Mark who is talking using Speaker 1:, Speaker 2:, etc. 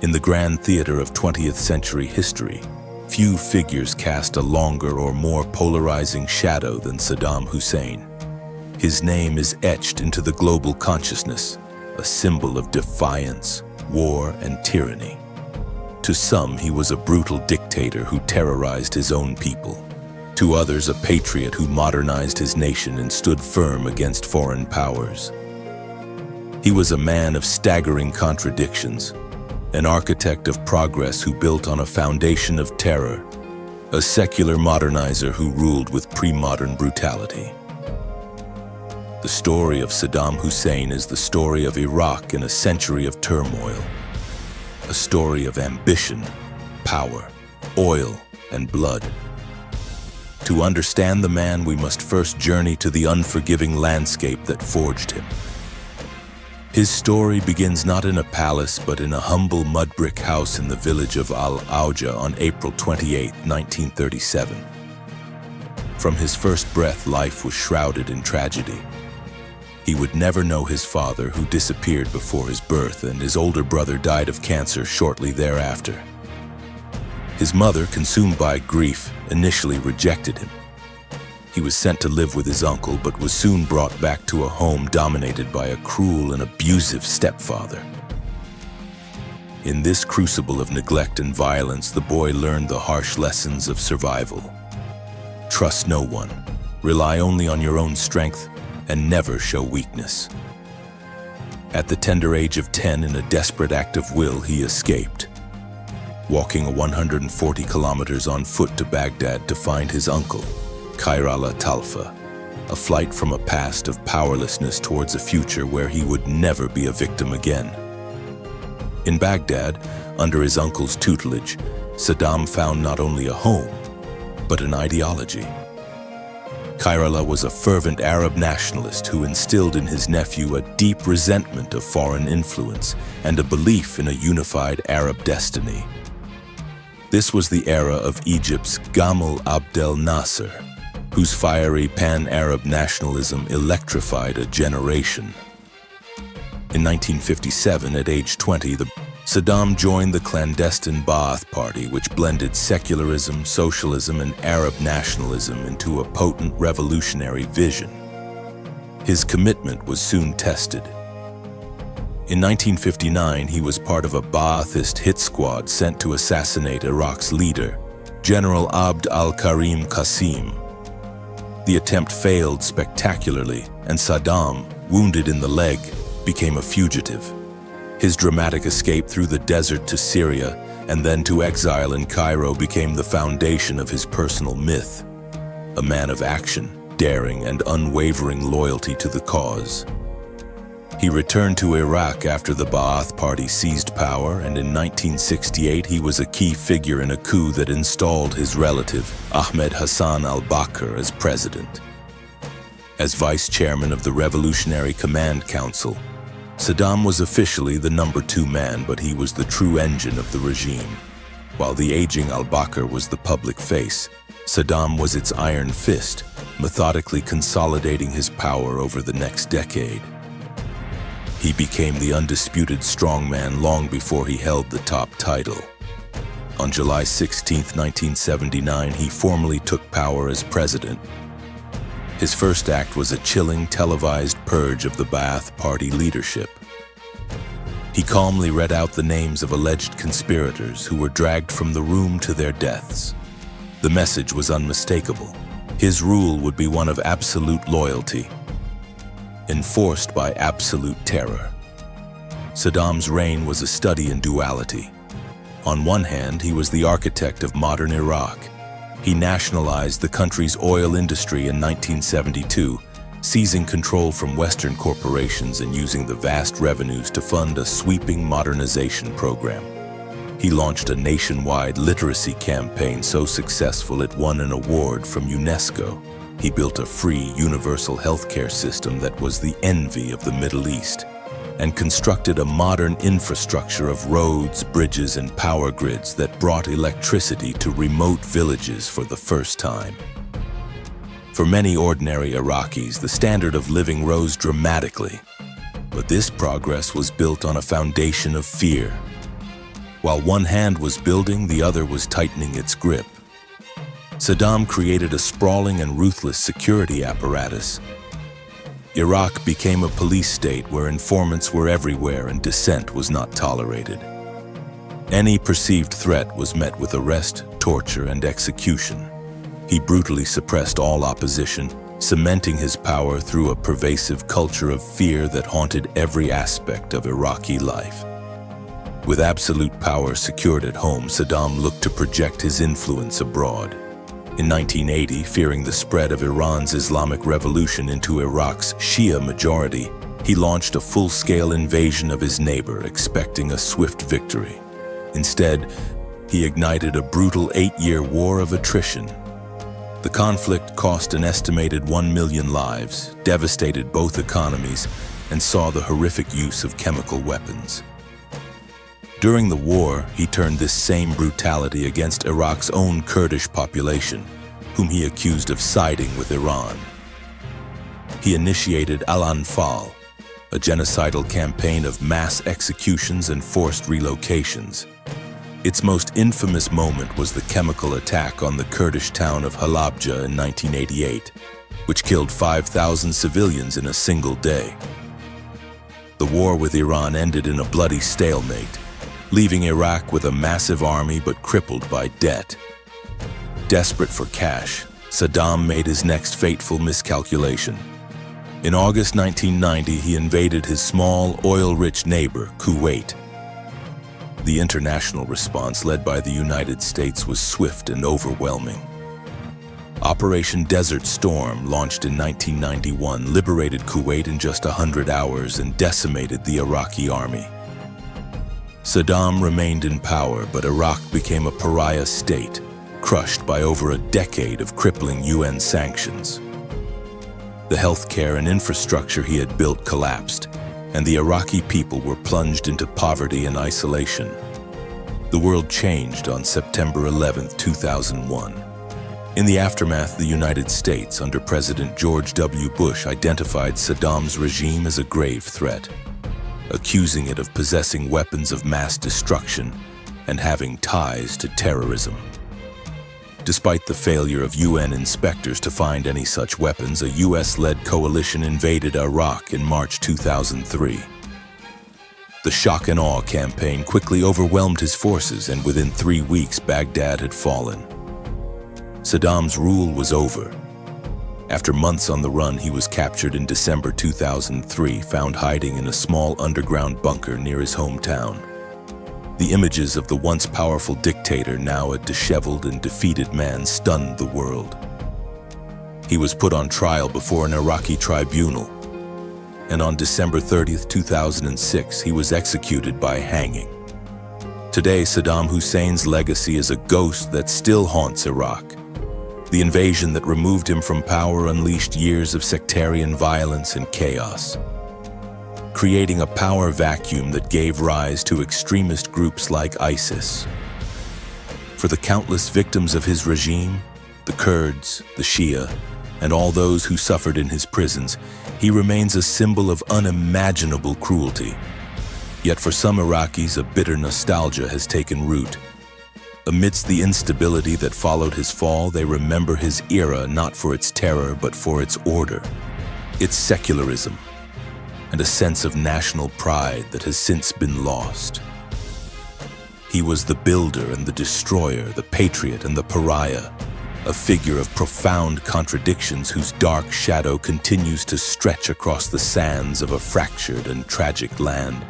Speaker 1: In the grand theater of 20th century history, few figures cast a longer or more polarizing shadow than Saddam Hussein. His name is etched into the global consciousness, a symbol of defiance, war, and tyranny. To some, he was a brutal dictator who terrorized his own people. To others, a patriot who modernized his nation and stood firm against foreign powers. He was a man of staggering contradictions, an architect of progress who built on a foundation of terror, a secular modernizer who ruled with pre-modern brutality. The story of Saddam Hussein is the story of Iraq in a century of turmoil, a story of ambition, power, oil, and blood. To understand the man, we must first journey to the unforgiving landscape that forged him. His story begins not in a palace, but in a humble mud brick house in the village of Al-Awja on April 28, 1937. From his first breath, life was shrouded in tragedy. He would never know his father, who disappeared before his birth, and his older brother died of cancer shortly thereafter. His mother, consumed by grief, initially rejected him. He was sent to live with his uncle, but was soon brought back to a home dominated by a cruel and abusive stepfather. In this crucible of neglect and violence, the boy learned the harsh lessons of survival. Trust no one, rely only on your own strength, and never show weakness. At the tender age of 10, in a desperate act of will, he escaped, walking 140 kilometers on foot to Baghdad to find his uncle, Khairallah Talfa, a flight from a past of powerlessness towards a future where he would never be a victim again. In Baghdad, under his uncle's tutelage, Saddam found not only a home, but an ideology. Khairallah was a fervent Arab nationalist who instilled in his nephew a deep resentment of foreign influence and a belief in a unified Arab destiny. This was the era of Egypt's Gamal Abdel Nasser, whose fiery pan-Arab nationalism electrified a generation. In 1957, at age 20, Saddam joined the clandestine Ba'ath Party, which blended secularism, socialism, and Arab nationalism into a potent revolutionary vision. His commitment was soon tested. In 1959, he was part of a Ba'athist hit squad sent to assassinate Iraq's leader, General Abd al-Karim Qasim. The attempt failed spectacularly, and Saddam, wounded in the leg, became a fugitive. His dramatic escape through the desert to Syria and then to exile in Cairo became the foundation of his personal myth, a man of action, daring, and unwavering loyalty to the cause. He returned to Iraq after the Ba'ath Party seized power, and in 1968 he was a key figure in a coup that installed his relative, Ahmed Hassan al-Bakr, as president. As vice chairman of the Revolutionary Command Council, Saddam was officially the number 2 man, but he was the true engine of the regime. While the aging al-Bakr was the public face, Saddam was its iron fist, methodically consolidating his power over the next decade. He became the undisputed strongman long before he held the top title. On July 16, 1979, he formally took power as president. His first act was a chilling, televised purge of the Ba'ath Party leadership. He calmly read out the names of alleged conspirators who were dragged from the room to their deaths. The message was unmistakable. His rule would be one of absolute loyalty, enforced by absolute terror. Saddam's reign was a study in duality. On one hand, he was the architect of modern Iraq. He nationalized the country's oil industry in 1972, seizing control from Western corporations and using the vast revenues to fund a sweeping modernization program. He launched a nationwide literacy campaign so successful it won an award from UNESCO. He built a free, universal healthcare system that was the envy of the Middle East, and constructed a modern infrastructure of roads, bridges, and power grids that brought electricity to remote villages for the first time. For many ordinary Iraqis, the standard of living rose dramatically, but this progress was built on a foundation of fear. While one hand was building, the other was tightening its grip. Saddam created a sprawling and ruthless security apparatus. Iraq became a police state where informants were everywhere and dissent was not tolerated. Any perceived threat was met with arrest, torture, and execution. He brutally suppressed all opposition, cementing his power through a pervasive culture of fear that haunted every aspect of Iraqi life. With absolute power secured at home, Saddam looked to project his influence abroad. In 1980, fearing the spread of Iran's Islamic Revolution into Iraq's Shia majority, he launched a full-scale invasion of his neighbor, expecting a swift victory. Instead, he ignited a brutal 8-year war of attrition. The conflict cost an estimated 1 million lives, devastated both economies, and saw the horrific use of chemical weapons. During the war, he turned this same brutality against Iraq's own Kurdish population, whom he accused of siding with Iran. He initiated Al-Anfal, a genocidal campaign of mass executions and forced relocations. Its most infamous moment was the chemical attack on the Kurdish town of Al-Awja in 1988, which killed 5,000 civilians in a single day. The war with Iran ended in a bloody stalemate, leaving Iraq with a massive army but crippled by debt. Desperate for cash, Saddam made his next fateful miscalculation. In August 1990, he invaded his small, oil-rich neighbor, Kuwait. The international response, led by the United States, was swift and overwhelming. Operation Desert Storm, launched in 1991, liberated Kuwait in just 100 hours and decimated the Iraqi army. Saddam remained in power, but Iraq became a pariah state, crushed by over a decade of crippling UN sanctions. The healthcare and infrastructure he had built collapsed, and the Iraqi people were plunged into poverty and isolation. The world changed on September 11, 2001. In the aftermath, the United States, under President George W. Bush, identified Saddam's regime as a grave threat, accusing it of possessing weapons of mass destruction and having ties to terrorism. Despite the failure of UN inspectors to find any such weapons, a US-led coalition invaded Iraq in March 2003. The shock and awe campaign quickly overwhelmed his forces, and within 3 weeks, Baghdad had fallen. Saddam's rule was over. After months on the run, he was captured in December 2003, found hiding in a small underground bunker near his hometown. The images of the once powerful dictator, now a disheveled and defeated man, stunned the world. He was put on trial before an Iraqi tribunal, and on December 30, 2006, he was executed by hanging. Today, Saddam Hussein's legacy is a ghost that still haunts Iraq. The invasion that removed him from power unleashed years of sectarian violence and chaos, creating a power vacuum that gave rise to extremist groups like ISIS. For the countless victims of his regime, the Kurds, the Shia, and all those who suffered in his prisons, he remains a symbol of unimaginable cruelty. Yet for some Iraqis, a bitter nostalgia has taken root. Amidst the instability that followed his fall, they remember his era not for its terror but for its order, its secularism, and a sense of national pride that has since been lost. He was the builder and the destroyer, the patriot and the pariah, a figure of profound contradictions whose dark shadow continues to stretch across the sands of a fractured and tragic land.